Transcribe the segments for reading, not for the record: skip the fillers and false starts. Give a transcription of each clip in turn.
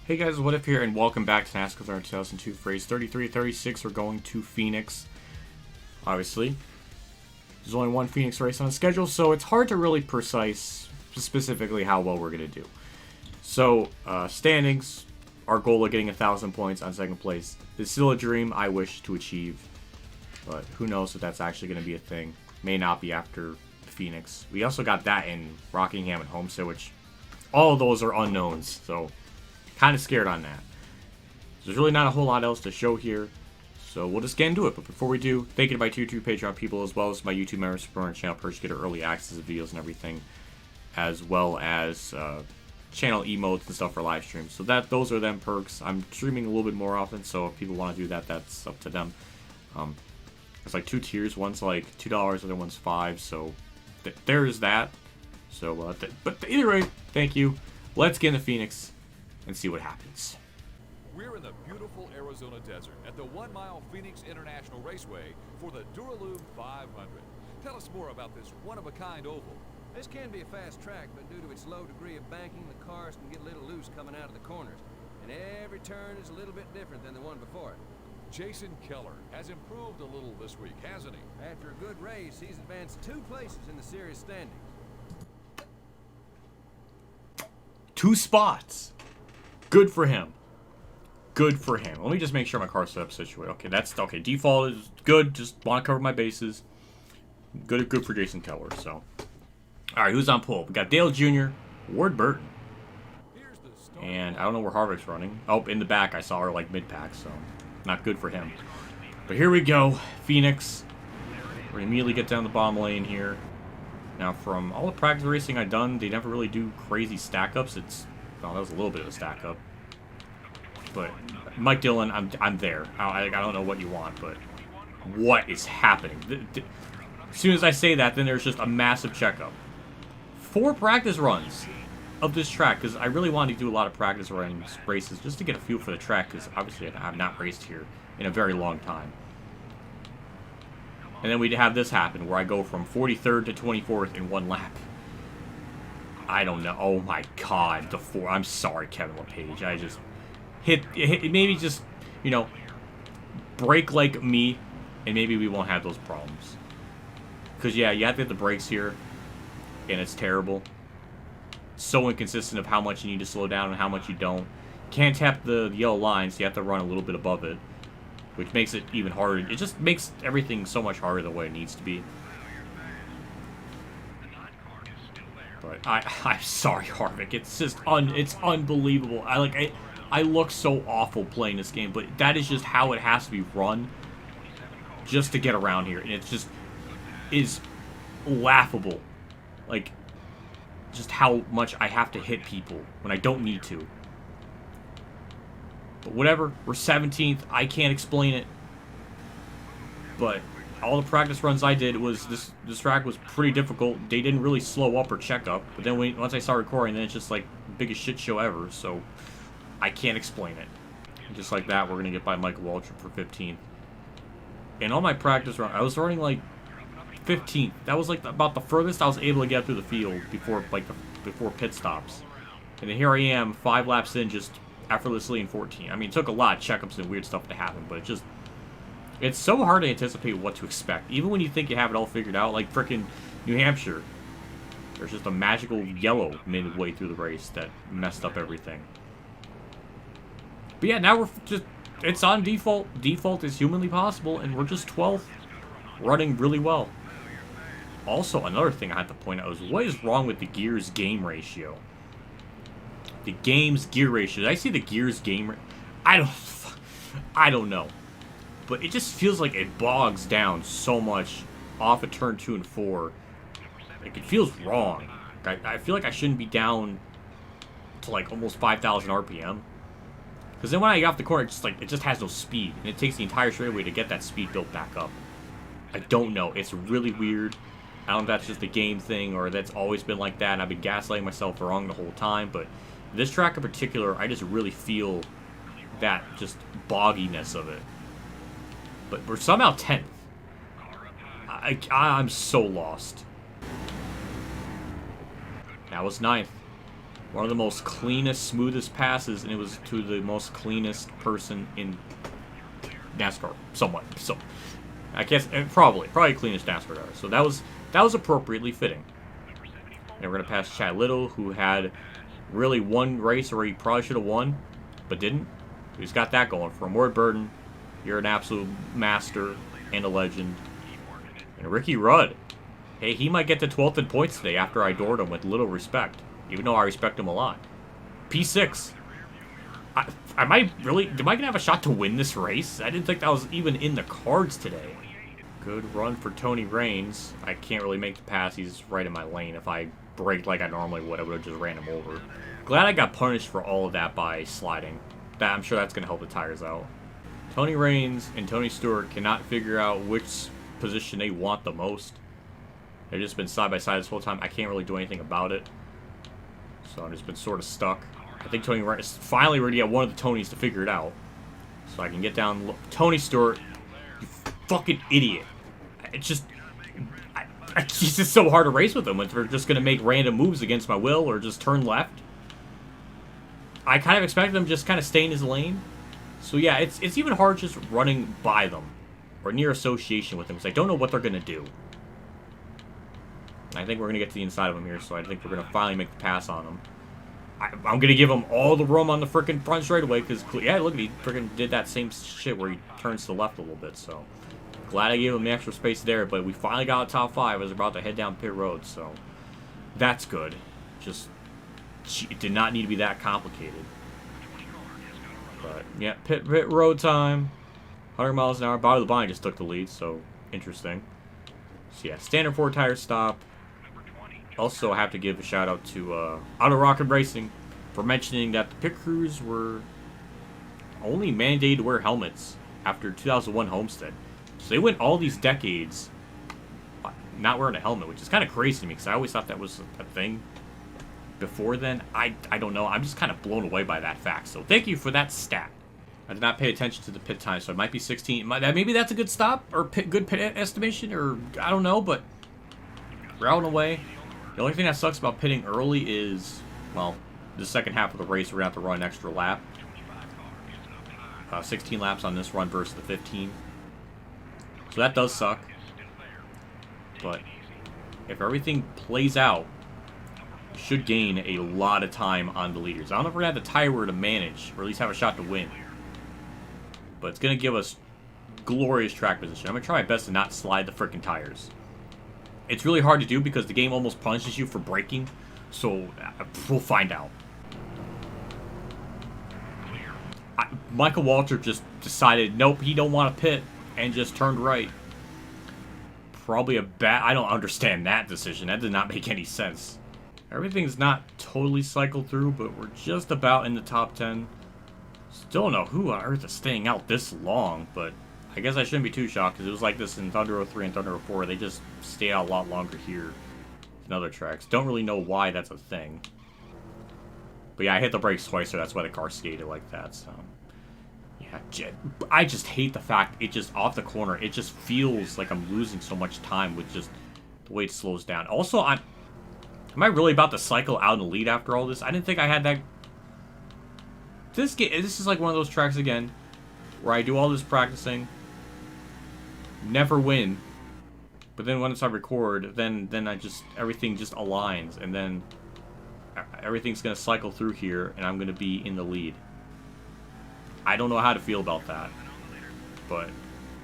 Hey guys, What If here, and welcome back to NASCAR 2002 for race 33 36. We're going to Phoenix. Obviously, there's only one Phoenix race on the schedule, so it's hard to really precise specifically how well we're going to do. So, standings, our goal of getting 1,000 points on second place is still a dream I wish to achieve, but who knows if that's actually going to be a thing. May not be after Phoenix. We also got that in Rockingham and Homestead, which all of those are unknowns, so kind of scared on that. There's really not a whole lot else to show here, so we'll just get into it. But before we do, thank you to my tier 2 Patreon people, as well as my YouTube members for my channel perks, get early access to videos and everything, as well as channel emotes and stuff for live streams. So those are them perks. I'm streaming a little bit more often, so if people want to do that, that's up to them. It's like 2 tiers. One's like $2, the other one's $5. So there's that. So, but either way, thank you. Let's get into Phoenix and see what happens. We're in the beautiful Arizona desert at the 1 Mile Phoenix International Raceway for the Duralube 500. Tell us more about this one-of-a-kind oval. This can be a fast track, but due to its low degree of banking, the cars can get a little loose coming out of the corners. And every turn is a little bit different than the one before it. Jason Keller has improved a little this week, hasn't he? After a good race, he's advanced 2 places in the series standings. 2 spots. Good for him. Good for him. Let me just make sure my car's set up situated. Okay, that's okay. Default is good. Just want to cover my bases. Good for Jason Keller. So, all right, who's on pole? We got Dale Jr., Ward Burton, and I don't know where Harvick's running. Oh, in the back, I saw her like mid-pack, so not good for him. But here we go, Phoenix. We immediately get down the bottom lane here. Now, from all the practice racing I've done, they never really do crazy stack-ups. Well, that was a little bit of a stack-up. But Mike Dillon, I'm there. I don't know what you want, but what is happening? As soon as I say that, then there's just a massive checkup. 4 practice runs of this track, because I really wanted to do a lot of practice runs, races, just to get a feel for the track, because obviously I've not raced here in a very long time. And then we'd have this happen, where I go from 43rd to 24th in 1 lap. I don't know. Oh my God, the 4. I'm sorry, Kevin LePage. I just hit maybe just, you know, brake like me, and maybe we won't have those problems. Because, yeah, you have to hit the brakes here, and it's terrible. So inconsistent of how much you need to slow down and how much you don't. Can't tap the yellow line, so you have to run a little bit above it, which makes it even harder. It just makes everything so much harder the way it needs to be. But I'm sorry, Harvick. It's just it's unbelievable. I look so awful playing this game, but that is just how it has to be run just to get around here, and it just is laughable. Like, just how much I have to hit people when I don't need to. But whatever, we're 17th. I can't explain it. But all the practice runs I did was this track was pretty difficult. They didn't really slow up or check up. But then once I started recording, then it's just like the biggest shit show ever. So I can't explain it. And just like that, we're going to get by Michael Waltrip for 15th. And on my practice run, I was running like 15th. That was like about the furthest I was able to get through the field before pit stops. And then here I am, 5 laps in, just effortlessly in 14. I mean, it took a lot of checkups and weird stuff to happen, but it's so hard to anticipate what to expect. Even when you think you have it all figured out, like frickin' New Hampshire, there's just a magical yellow midway through the race that messed up everything. But yeah, now it's on default. Default is humanly possible, and we're just 12th, running really well. Also, another thing I have to point out is what is wrong with the gears game ratio? The game's gear ratio. Did I see the gears game? I don't know. But it just feels like it bogs down so much off of turn 2 and 4. Like, it feels wrong. I feel like I shouldn't be down to like almost 5,000 RPM. Because then when I get off the corner, it just has no speed, and it takes the entire straightaway to get that speed built back up. I don't know. It's really weird. I don't know if that's just a game thing or that's always been like that, and I've been gaslighting myself wrong the whole time, but this track in particular, I just really feel that just bogginess of it. But we're somehow 10th. I'm so lost. That was 9th. One of the most cleanest, smoothest passes, and it was to the most cleanest person in NASCAR. Somewhat. So, I guess, probably cleanest NASCAR driver. So that was appropriately fitting. And we're going to pass Chad Little, who had really one race where he probably should have won, but didn't. He's got that going for him. Ward Burton, you're an absolute master and a legend. And Ricky Rudd, hey, he might get to 12th in points today after I adored him with little respect, even though I respect him a lot. P6. Am I going to have a shot to win this race? I didn't think that was even in the cards today. Good run for Tony Raines. I can't really make the pass. He's right in my lane. If I braked like I normally would, I would have just ran him over. Glad I got punished for all of that by sliding. I'm sure that's going to help the tires out. Tony Raines and Tony Stewart cannot figure out which position they want the most. They've just been side by side this whole time. I can't really do anything about it. So I've just been sort of stuck. I think Tony Raines is finally ready to get one of the Tonys to figure it out. So I can get down. Tony Stewart, you fucking idiot. It's just... It's just so hard to race with him if they're just going to make random moves against my will or just turn left. I kind of expected him to just kind of stay in his lane. So yeah, it's even hard just running by them or near association with them because I don't know what they're going to do. I think we're going to get to the inside of him here, so I think we're going to finally make the pass on him. I'm going to give him all the room on the frickin' front straightaway because, yeah, look, he frickin' did that same shit where he turns to the left a little bit, so... Glad I gave him the extra space there, but we finally got a top 5. I was about to head down pit road, so that's good. Just, it did not need to be that complicated. But, yeah, pit road time. 100 miles an hour. Bottom of the line just took the lead, so interesting. So, yeah, standard 4-tire stop. Also, I have to give a shout-out to WhatiFRacing for mentioning that the pit crews were only mandated to wear helmets after 2001 Homestead. So they went all these decades not wearing a helmet, which is kind of crazy to me because I always thought that was a thing before then. I don't know. I'm just kind of blown away by that fact. So thank you for that stat. I did not pay attention to the pit time, so it might be 16. Maybe that's a good stop or good pit estimation, or I don't know, but we're out and away. The only thing that sucks about pitting early is, well, the second half of the race, we're going to have to run an extra lap. 16 laps on this run versus the 15. So that does suck. But if everything plays out, we should gain a lot of time on the leaders. I don't know if we're going to have the tire to manage, or at least have a shot to win. But it's going to give us glorious track position. I'm going to try my best to not slide the freaking tires. It's really hard to do because the game almost punishes you for braking. So we'll find out. Michael Walter just decided, nope, he don't want to pit. And just turned right. Probably a bad... I don't understand that decision. That did not make any sense. Everything's not totally cycled through, but we're just about in the top 10. Still don't know who on earth is staying out this long, but I guess I shouldn't be too shocked, because it was like this in Thunder 03 and Thunder 04. They just stay out a lot longer here than other tracks. Don't really know why that's a thing. But yeah, I hit the brakes twice, so that's why the car skated like that, so... Yeah, I just hate the fact it just off the corner. It just feels like I'm losing so much time with just the way it slows down. Also, am I really about to cycle out in the lead after all this? I didn't think I had that. This is like one of those tracks again where I do all this practicing, never win, but then once I record, then I just everything just aligns, and then everything's gonna cycle through here, and I'm gonna be in the lead. I don't know how to feel about that, but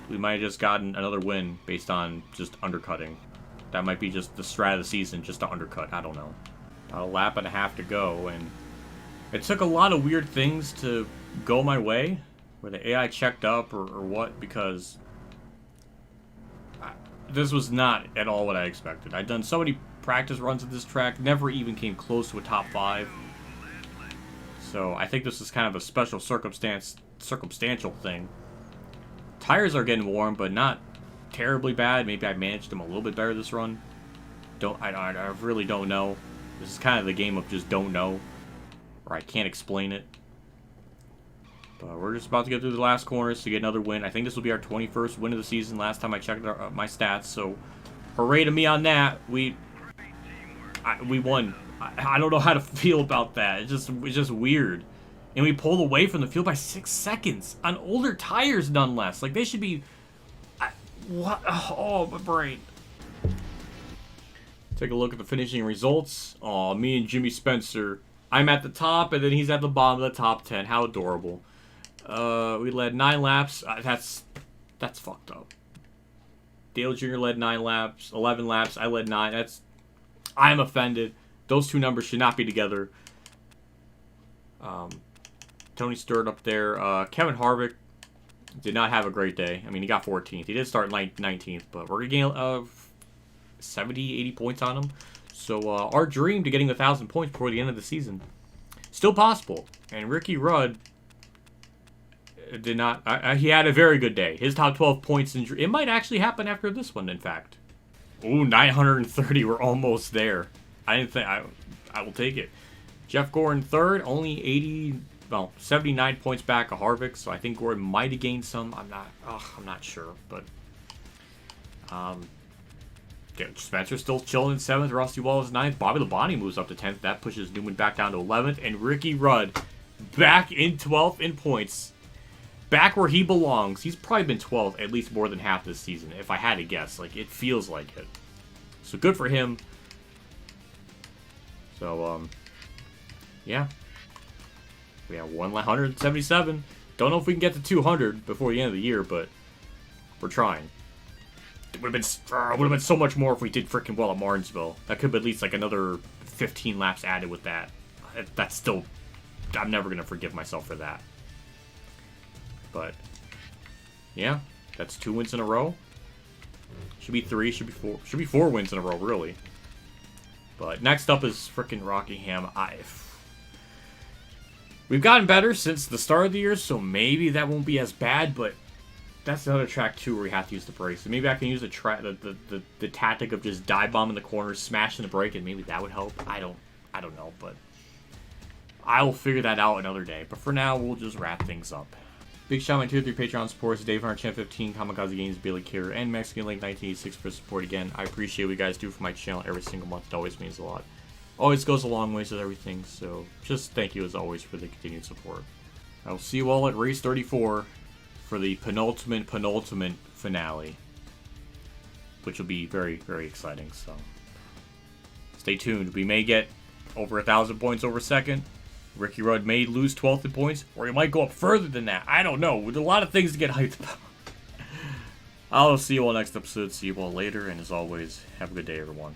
we might have just gotten another win based on just undercutting. That might be just the strat of the season, just to undercut. I don't know. About a lap and a half to go, and it took a lot of weird things to go my way, where the AI checked up or what, because this was not at all what I expected. I'd done so many practice runs at this track, never even came close to a top 5. So I think this is kind of a special circumstantial thing. Tires are getting warm, but not terribly bad. Maybe I managed them a little bit better this run. I really don't know. This is kind of the game of just don't know, or I can't explain it. But we're just about to get through the last corners to get another win. I think this will be our 21st win of the season. Last time I checked my stats, so hooray to me on that. We won. I don't know how to feel about that. It's just weird. And we pulled away from the field by 6 seconds on older tires, none less. Like, they should be... what? Oh, my brain. Take a look at the finishing results. Aw, me and Jimmy Spencer. I'm at the top, and then he's at the bottom of the top 10. How adorable. We led 9 laps. That's fucked up. Dale Jr. led 9 laps, 11 laps. I led 9. I'm offended. Those two numbers should not be together. Tony Stewart up there. Kevin Harvick did not have a great day. I mean, he got 14th. He did start 19th, but we're going to gain 70, 80 points on him. So our dream to getting 1,000 points before the end of the season, still possible. And Ricky Rudd did not. He had a very good day. His top 12 points. It might actually happen after this one, in fact. Ooh, 930. We're almost there. I didn't think I will take it. Jeff Gordon third, only 79 points back of Harvick. So I think Gordon might have gained some. I'm not sure, but Spencer still chilling in 7th. Rusty Wallace 9th. Bobby Labonte moves up to 10th. That pushes Newman back down to 11th. And Ricky Rudd back in 12th in points. Back where he belongs. He's probably been 12th at least more than half this season, if I had to guess. Like, it feels like it. So good for him. So, yeah. We have 177. Don't know if we can get to 200 before the end of the year, but we're trying. It would have been so much more if we did freaking well at Martinsville. That could be at least like another 15 laps added with that. That's still... I'm never going to forgive myself for that. But, yeah. That's 2 wins in a row. Should be 3, should be 4. Should be 4 wins in a row, really. But next up is freaking Rockingham. We've gotten better since the start of the year, so maybe that won't be as bad, but that's another track too where we have to use the brakes. So maybe I can use the tactic of just dive bombing the corners, smashing the brake, and maybe that would help. I don't know, but I will figure that out another day. But for now, we'll just wrap things up. Big shout out to my tier 3 Patreon supporters, Dave Hunter, Champ 15, Kamikazegames, Billy Carrier, and Mexican Link 1986 for support again. I appreciate what you guys do for my channel every single month. It always means a lot. Always goes a long ways with everything, so just thank you as always for the continued support. I'll see you all at race 34 for the penultimate finale, which will be very, very exciting, so stay tuned. We may get over 1,000 points over second. Ricky Rudd may lose 12th in points, or he might go up further than that. I don't know. There's a lot of things to get hyped about. I'll see you all next episode. See you all later, and as always, have a good day, everyone.